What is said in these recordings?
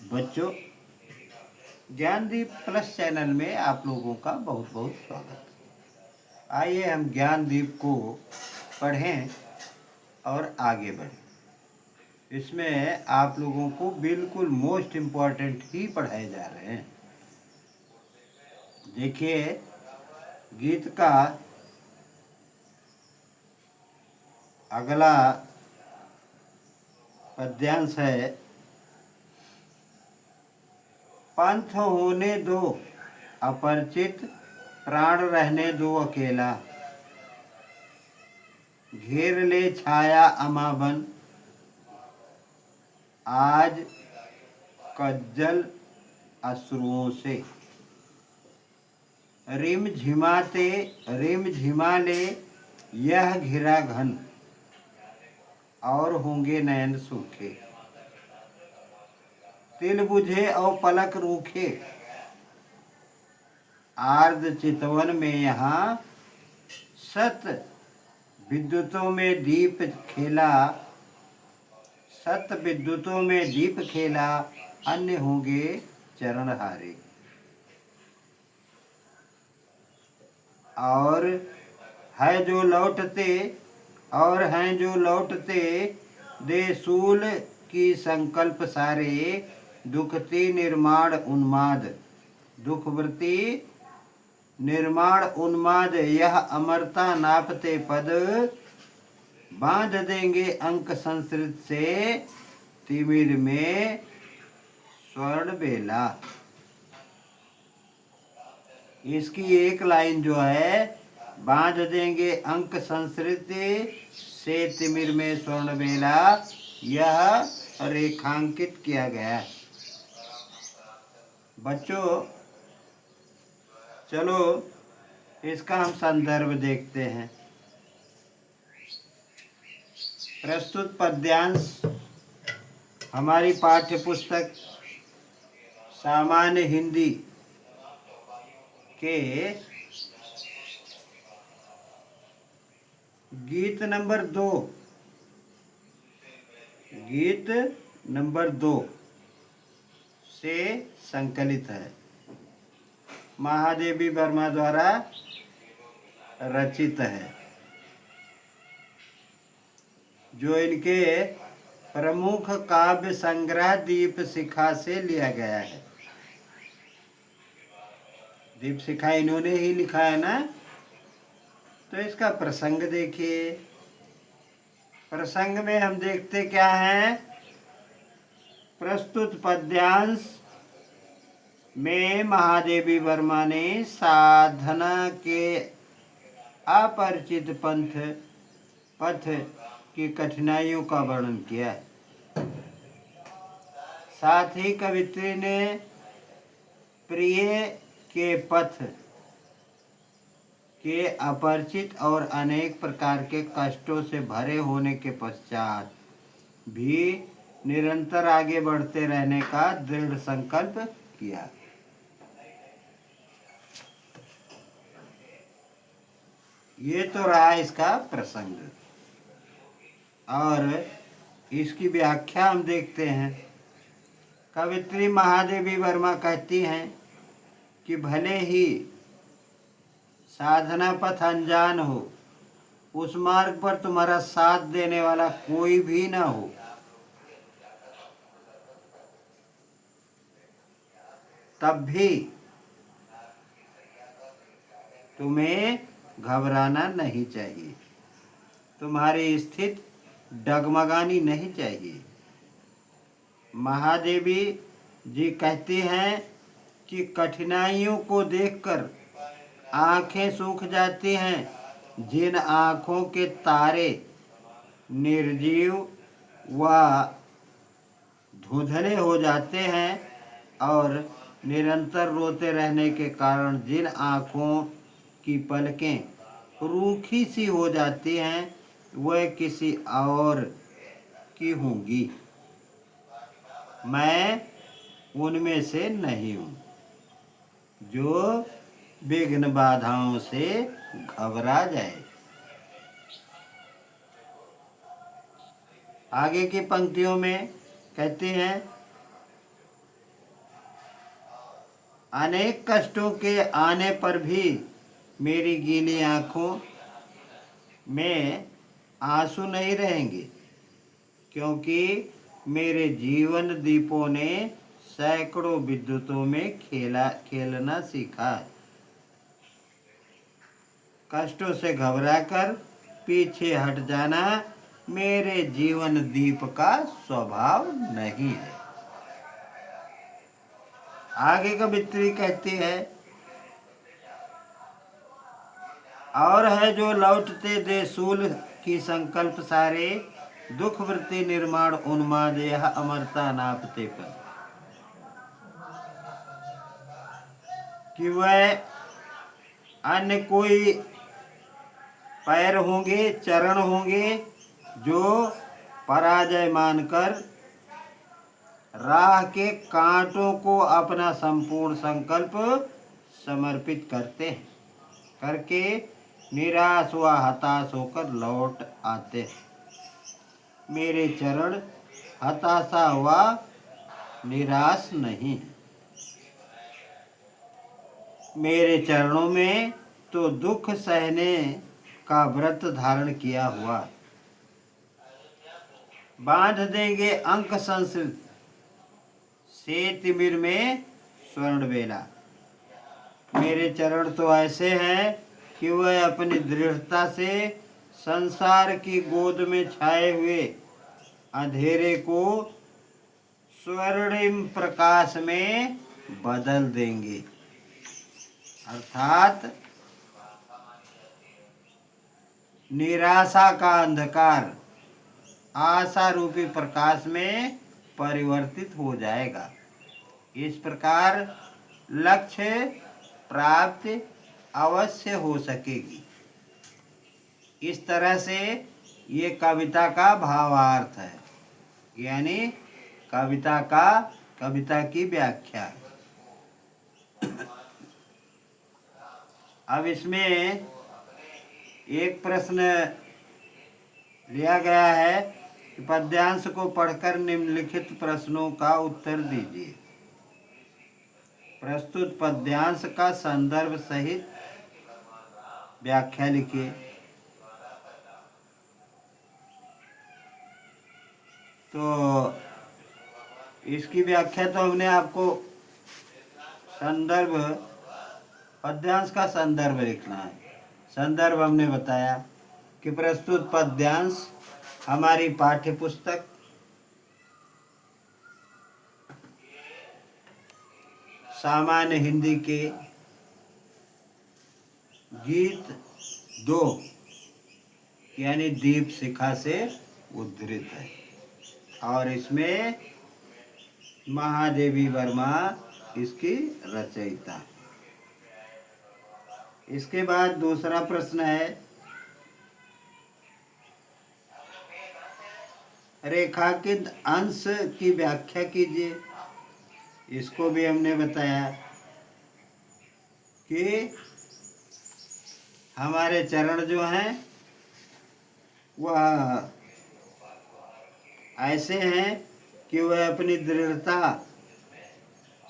बच्चों, Gyandeep plus channel में आप लोगों का बहुत बहुत स्वागत। आइए हम ज्ञानदीप को पढ़ें और आगे बढ़ें। इसमें आप लोगों को बिल्कुल मोस्ट इम्पॉर्टेंट ही पढ़ाए जा रहे हैं। देखिए, गीत का अगला पद्यांश है, पंथ होने दो अपरिचित, प्राण रहने दो अकेला, घेर ले छाया अमावन, आज कज्जल अश्रुओं से। रिम झिमा ले यह घिरा घन, और होंगे नयन सूखे, तिल बुझे और पलक रूखे, आर्द्र चितवन में यहाँ सत विद्युतों में दीप खेला, सत विद्युतों में दीप खेला, अन्य होंगे चरण हारे। और है जो लौटते दे सूल की संकल्प सारे, दुखती निर्माण उन्माद, यह अमरता नापते पद, बांध देंगे अंक संस्कृत से, तिमिर में स्वर्ण बेला। इसकी एक लाइन जो है, बांध देंगे अंक संस्कृत से, तिमिर में स्वर्ण बेला, यह रेखांकित किया गया है। बच्चों, चलो इसका हम संदर्भ देखते हैं। प्रस्तुत पद्यांश हमारी पाठ्य पुस्तक सामान्य हिंदी के गीत नंबर 2 से संकलित है। महादेवी वर्मा द्वारा रचित है, जो इनके प्रमुख काव्य संग्रह दीप शिखा से लिया गया है। दीप शिखा इन्होंने ही लिखा है ना। तो इसका प्रसंग देखिए। प्रसंग में हम देखते क्या है, प्रस्तुत पद्यांश में महादेवी वर्मा ने साधना के अपरिचित पथ की कठिनाइयों का वर्णन किया है। साथ ही कवित्री ने प्रिय के पथ के अपरिचित और अनेक प्रकार के कष्टों से भरे होने के पश्चात भी निरंतर आगे बढ़ते रहने का दृढ़ संकल्प किया। ये तो रहा इसका प्रसंग, और इसकी व्याख्या हम देखते हैं। कवित्री महादेवी वर्मा कहती हैं कि भले ही साधना पथ अनजान हो, उस मार्ग पर तुम्हारा साथ देने वाला कोई भी ना हो, तब भी तुम्हें घबराना नहीं चाहिए, तुम्हारी स्थिति डगमगानी नहीं चाहिए। महादेवी जी कहती हैं कि कठिनाइयों को देखकर आंखें सूख जाती हैं, जिन आंखों के तारे निर्जीव व धुंधले हो जाते हैं, और निरंतर रोते रहने के कारण जिन आंखों की पलकें रूखी सी हो जाती हैं, वह किसी और की होंगी। मैं उनमें से नहीं हूँ जो विघ्न बाधाओं से घबरा जाए। आगे की पंक्तियों में कहते हैं, अनेक कष्टों के आने पर भी मेरी गीली आंखों में आंसू नहीं रहेंगे, क्योंकि मेरे जीवन दीपों ने सैकड़ों विद्युतों में खेलना सीखा। कष्टों से घबराकर पीछे हट जाना मेरे जीवन दीप का स्वभाव नहीं है। आगे कवित्री कहती है, और है जो लौटते दे सूल की संकल्प सारे, दुख वृत्ति निर्माण उन्माद यह अमरता नापते पर। कि वह अन्य कोई पैर होंगे, चरण होंगे, जो पराजय मानकर राह के कांटों को अपना संपूर्ण संकल्प समर्पित करते हैं, करके निराश व हताश होकर लौट आते हैं। मेरे चरण हताशा हुआ निराश नहीं है। मेरे चरणों में तो दुख सहने का व्रत धारण किया हुआ। बांध देंगे अंक संस्कृत से तिमिर में स्वर्ण बेला। मेरे चरण तो ऐसे हैं कि वह अपनी दृढ़ता से संसार की गोद में छाए हुए अंधेरे को स्वर्णिम प्रकाश में बदल देंगे, अर्थात निराशा का अंधकार आशा रूपी प्रकाश में परिवर्तित हो जाएगा। इस प्रकार लक्ष्य प्राप्ति अवश्य हो सकेगी। इस तरह से ये कविता का भावार्थ है, यानी कविता की व्याख्या। अब इसमें एक प्रश्न लिया गया है कि पद्यांश को पढ़कर निम्नलिखित प्रश्नों का उत्तर दीजिए। प्रस्तुत पद्यांश का संदर्भ सहित व्याख्या लिखिए। तो इसकी व्याख्या तो हमने आपको पद्यांश का संदर्भ लिखना है। संदर्भ हमने बताया कि प्रस्तुत पद्यांश हमारी पाठ्य पुस्तक सामान्य हिंदी के गीत 2 यानी दीप शिखा से उद्धृत है, और इसमें महादेवी वर्मा इसकी रचयिता। इसके बाद दूसरा प्रश्न है, रेखांकित अंश की व्याख्या कीजिए। इसको भी हमने बताया कि हमारे चरण जो हैं वह ऐसे हैं कि वह अपनी दृढ़ता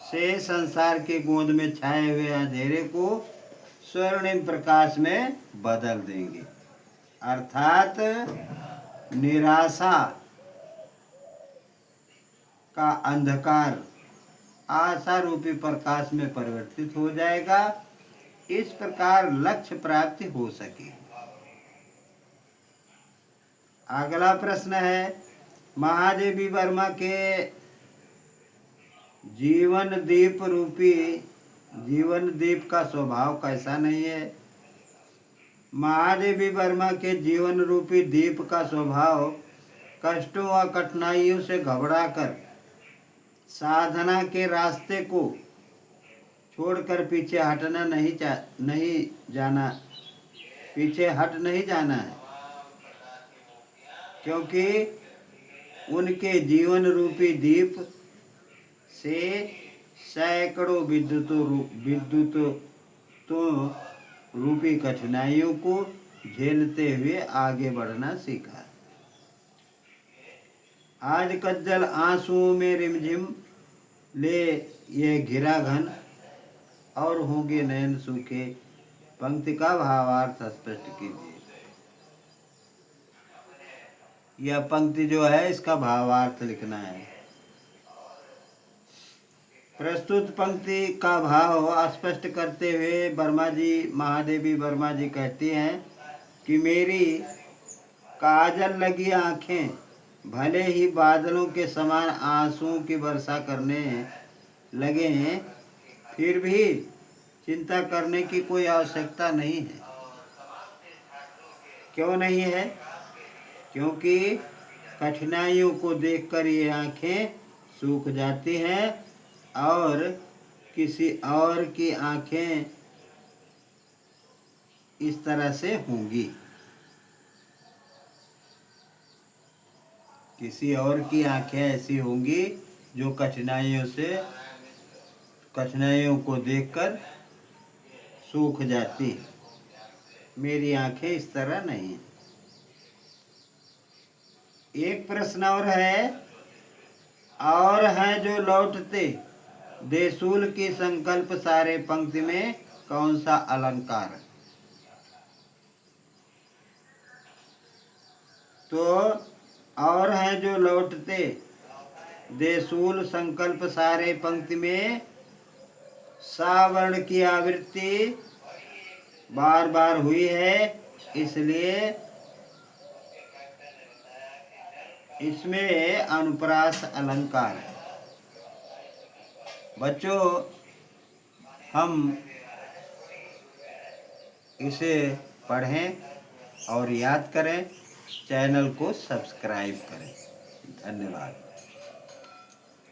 से संसार के गोद में छाए हुए अंधेरे को स्वर्णिम प्रकाश में बदल देंगे, अर्थात निराशा का अंधकार आशा रूपी प्रकाश में परिवर्तित हो जाएगा। इस प्रकार लक्ष्य प्राप्ति हो सके। अगला प्रश्न है, महादेवी वर्मा के जीवन दीप का स्वभाव कैसा नहीं है। महादेवी वर्मा के जीवन रूपी दीप का स्वभाव कष्टों व कठिनाइयों से घबराकर साधना के रास्ते को छोड़कर पीछे हट नहीं जाना है, क्योंकि उनके जीवन रूपी दीप से सैकड़ों विद्युतों रूपी कठिनाइयों को झेलते हुए आगे बढ़ना सीखा। आज कज्जल आंसुओं में रिमझिम ले ये घिरा घन, और होंगे नयन सूखे। पंक्ति का भावार्थ स्पष्ट कीजिए। यह पंक्ति जो है इसका भावार्थ लिखना है। प्रस्तुत पंक्ति का भाव स्पष्ट करते हुए महादेवी वर्मा जी कहती हैं कि मेरी काजल लगी आंखें भले ही बादलों के समान आंसुओं की वर्षा करने लगे हैं, फिर भी चिंता करने की कोई आवश्यकता नहीं है। क्यों नहीं है? क्योंकि कठिनाइयों को देखकर ये आंखें सूख जाती हैं और किसी और की आंखें इस तरह से होंगी। किसी और की आंखें ऐसी होंगी जो कठिनाइयों को देखकर सूख जाती। मेरी आंखें इस तरह नहीं। एक प्रश्न और है जो लौटते देसूल की संकल्प सारे पंक्ति में कौन सा अलंकार है? तो और है जो लौटते देसूल संकल्प सारे पंक्ति में सावर्ण की आवृत्ति बार बार हुई है, इसलिए इसमें अनुप्रास अलंकार है। बच्चों, हम इसे पढ़ें और याद करें, चैनल को सब्सक्राइब करें। धन्यवाद।